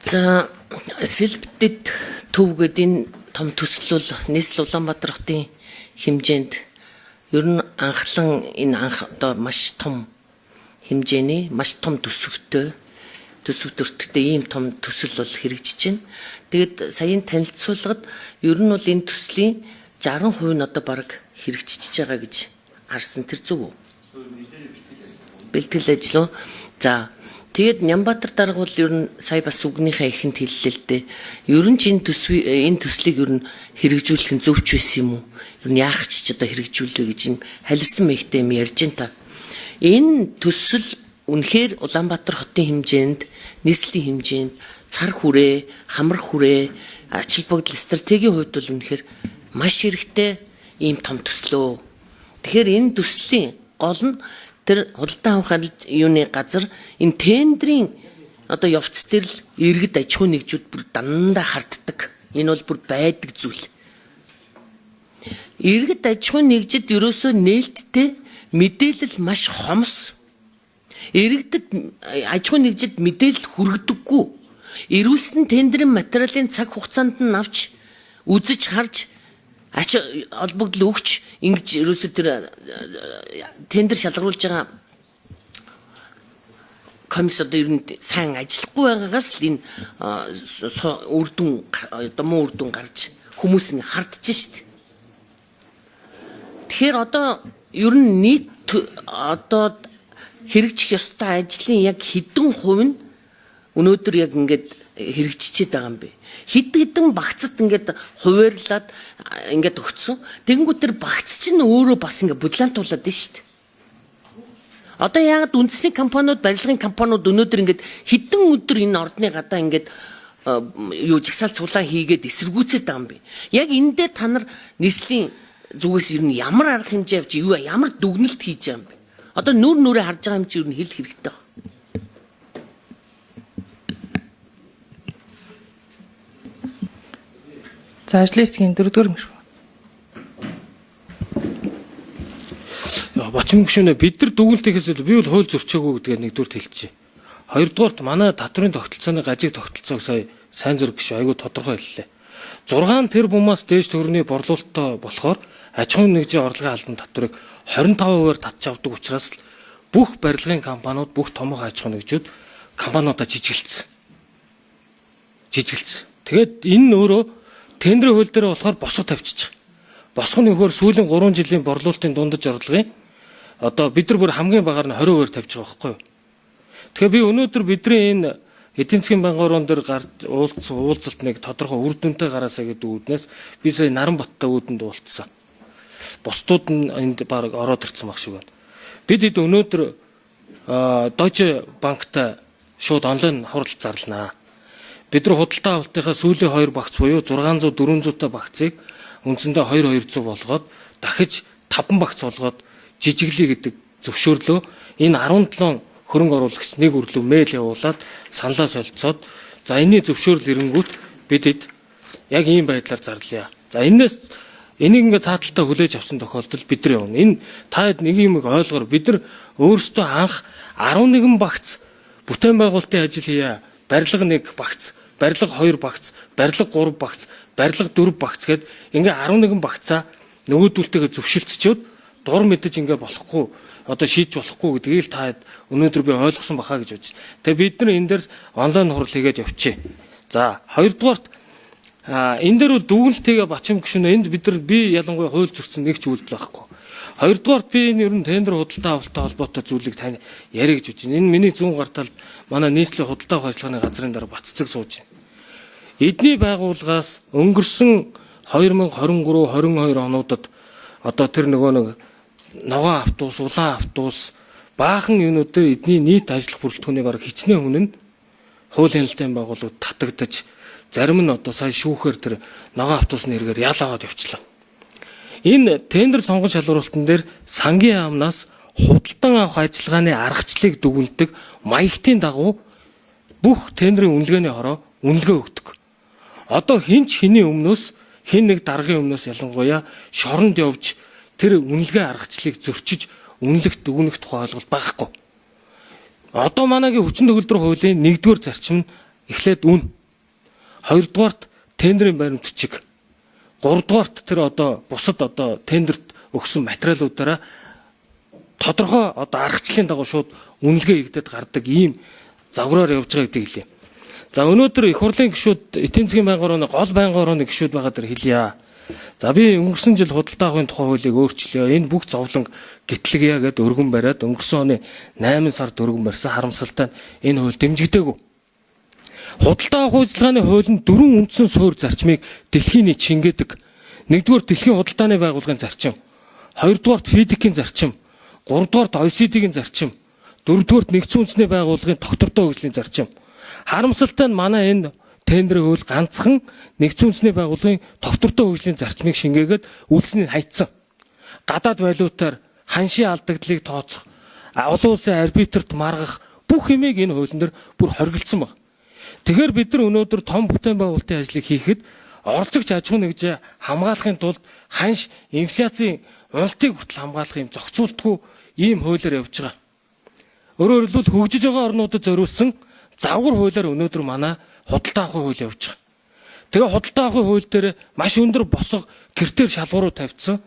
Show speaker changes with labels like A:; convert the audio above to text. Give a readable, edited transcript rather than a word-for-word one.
A: За сэлбэдэд төвгөд энэ том төсөл бол нийслэл Улаанбаатар хотын хэмжээнд ер нь анхлан энэ одоо маш том хэмжээний маш том төсөвтөртөд ийм том төсөл бол хэрэгжиж байна. Тэгэд саяын танилцуулгад ер нь бол энэ төслийн 60% нь одоо бараг хэрэгжиж байгаа гэж харсан. Тэр зөв үү? Бэлтгэл ажил уу? За тэгээд Нямбатар дарга бол ер нь сая бас үгнийхээ ихэнд хэллээ л дээ. Ер нь ч энэ төслийг ер нь хэрэгжүүлэх нь зөв ч байсан юм уу? Ер нь яах ч одоо хэрэгжүүлвэ гэж юм халирсан мэйхтэй юм ярьж байна та. Энэ төсөл үнэхээр Улаанбаатар хотын хэмжээнд, нийслэлийн хэмжээнд цар хүрээ, хамар хүрээ, ач холбогдол стратегийн хувьд бол үнэхээр маш хэрэгтэй ийм том төслөө. Тэгэхээр энэ төслийн гол нь тэр худалдан авах юуны газар энэ тендерийн одоо явц дээр л иргэд аж ахуй нэгжүүд бүр дандаа харддаг. Энэ бол бүр байдаг зүйл. Иргэд аж ахуй нэгжид ерөөсөө нээлттэй мэдээлэл маш хомс. Иргэдэд аж ахуй нэгжид мэдээлэл хүргədэггүй. Ирүүлсэн тендерийн материалын цаг хугацаанд нь авч үзэж харж ач холбогдол өгч ингэж ерөөсөө тэр тендер шалгаруулж байгаа комисс одоо ер нь сайн ажиллахгүй байгаагаас л энэ үр дүн одоо муу үр дүн гарч хүмүүс ингэ хардж шít. Тэгэхээр одоо ер нь нийт одоо хэрэгжих ёстой ажлын яг хэдэн хувь нь өнөөдөр яг ингээд хэрэгжиж байгаа юм бэ? Хэдэн багцад ингээд хуваарлаад ингээд өгцсөн. Тэгэнгүүт тэр багц чинь өөрөө бас ингээд бодлаантуулаад байна шүү дээ. Одоо яагаад үндэсний компаниуд, барилгын компаниуд өнөөдөр ингээд хэдэн өдөр энэ ордны гадаа ингээд юу жагсаал цуглаан хийгээд эсэргүүцээд байгаа юм бэ? Яг энэ дээр та нар нийслэлийн зүгээс ер нь ямар арга хэмжээ авч юу ямар дүгнэлт хийж байгаа юм бэ? Одоо нүрээ харж байгаа юм чи ер нь хэлэх хэрэгтэй байна.
B: За ажлын хэсгийн 4-р мөрөв.
C: Бачим гүшүүнэ бид нар дүгнэлтээс би бол хууль зөрчөөгүй гэдгээ нэгдүгээр хэлчихье. Хоёрдугаарт манай татрын тогтолцооны гажиг тогтолцоог сая сайн зураг гişүү айгүй тодорхой хэллээ. 6 тэрбумаас дээш төгрөгийн борлуулалттай болохоор аж ахуйн нэгжийн орлогын албан татрыг 25%-аар татж авдаг учраас бүх барилгын компаниуд, бүх томоохон аж ахуйн нэгжүүд компаниудаа жижигэлцсэн. Тэгээд энэ нь өөрөө тендерийн хууль дээр болохоор босго тавьчих. Босго нь өгөхөөр сүүлийн 3 жилийн борлуулалтын дундаж орлогын одоо бид нар бүр хамгийн багаар нь 20% тавьж байгаа байхгүй юу? Тэгэхээр би өнөөдөр бидний энэ эдийн засгийн банкны дээр уулзалт нэг тодорхой үр дүнтэй гараасаа гэдэг үүднээс би сая Наранбаттай үүдэнд уулзсан. Бусдууд нь энд баг ороод ирсэн баг шиг байна. Бид хэд өнөөдөр Deutsche Bankтай шууд онлайн хурал зарланаа. Бид нар худалдан авалтынхаа сүүлийн 2 багц буюу 600 400 та багцыг үндсэндээ 200 болгоод дахиж 5 багц болгоод жижиглэе гэдэг зөвшөөрлөө энэ 17 хөрөнгө оруулагч нэг өрлөв мэйл явуулаад саналаа солилцоод за энэний зөвшөөрөл ирэнгүүт бид хэд яг ийм байдлаар зарлая. За энэс энийг ингээд цааталтаа хүлээж авсан тохиолдолд бид нар явна. Энэ та хэд нэг юм ойлгоор бид нар өөрсдөө анх 11 багц бүтээн байгуулалтын ажил хийя. Барилга 1 багц, барилга 2 багц, барилга 3 багц, барилга 4 багц гэд ингээ 11 багцаа нөгөөдүүлтэйгээ зөвшөлтсчөөд дур мэдэж ингээ болохгүй одоо шийдэж болохгүй гэдгийг та өнөөдөр би ойлгосон бахаа гэж бодож. Тэгээ бид нар энэ дээр онлайн хурал хийгээд явчихъя. За хоёрдугаарт энэ дээр бол дүгнэлтээ бачим гүшүүнэ энд бид нар би ялангуяа хууль зөрчсөн нэг ч үйлдэл байхгүй. Хоёрдугаарт би энэ ер нь тендер худалдаа авалттай холбоотой зүйлийг тань яриа гэж бодож байна. Энэ миний зүүн гартал манай нийслэлийн худалдаа авах ажиллагааны газрын дараа Батцэг сууж байна. Эдний байгууллагаас өнгөрсөн 2023-22 онуудад одоо тэр нөгөө нэг ногоон автобус, улаан автобус баахан юунуудаар эдний нийт ажиллах бүрэлдэхүүний бараг хичнээн хүн нь хууль хяналтын байгууллагууд татагдаж зарим нь одоо сая шүүхээр тэр ногоон автобусны хэрэгээр ял аваад явчлаа. Энэ тендер сонгон шалгуулалтын дээр сангийн яамнаас худалдан авах ажиллагааны аргачлалыг дүгнэлдэг маягтын дагуу бүх тендерийн үнэлгээний хороо үнэлгээ өгдөг. Одоо хинч хэний өмнөөс хин нэг даргын өмнөөс ялангуяа шоронд явж тэр үнэлгээ аргачлалыг зөрчиж үнэлэх дүгнэх тухай ойлголт байхгүй. Одоо манайгийн хүчин төгөлдөр хуулийн 1-р зарчим нь эхлээд үн. Хоёрдугаарт тендерийн баримт бичиг. Гуравдугаарт тэр бусад тендерт өгсөн материалуудаараа тодорхой аргачлалын дагуу шууд үнэлгээ хийгдээд гардаг ийм загвараар явж байгаа гэдэг хэлье. За өнөөдөр их хурлын гишүүд, эдийн засгийн байнгын орооны гол байнгын орооны гишүүд байгаа дэр хэлье. За би өнгөрсөн жил худалдаа авахын тухай хуулийг өөрчлөё. Энэ бүх зовлон гитлэгье гэд өргөн бариад өнгөрсөн оны 8 сард өргөн барьсан. Харамсалтай нь энэ хууль дэмжигдээгүй. Худалдаа авах үйлчилгээний хууль нь 4 үндсэн суурь зарчмыг дэлхийн нийт шингээдэг. Нэгдүгээр дэлхийн худалдааны байгууллагын зарчим, хоёрдугаарт ФИДИК-ийн зарчим, гуравдугаарт OECD-ийн зарчим, дөрөвдүгээрт нэгдсэн үндэсний байгууллагын тогтвортой хөгжлийн зарчим. Харамсалтай нь манай энэ тендерийн хууль ганцхан нэгдсэн үндэсний байгууллагын тогтвортой хөгжлийн зарчмыг шингээгээд үйлснийг хайцсан. Гадаад валютаар ханшийн алдагдлыг тооцох, олон улсын арбитрт маргах бүх юмыг энэ хуулийн дээр бүр хоригдсан байна. Тэгэхээр бид нар өнөөдөр том бүтээн байгуулалтын ажлыг хийхэд оролцогч аж ахуйн нэгжээ хамгаалахын тулд ханш инфляцийн уналтыг хүртэл хамгаалах юм зохицуултгүй ийм хуулиар явж байгаа. Өөрөөр хэлбэл хөгжиж байгаа орнуудад зориулсан загвар хуулиар өнөөдөр манай худалдаа авахын хууль явж байгаа. Тэгээ худалдаа авахын хууль дээр маш өндөр босго критерий шалгуурууд тавьдсан.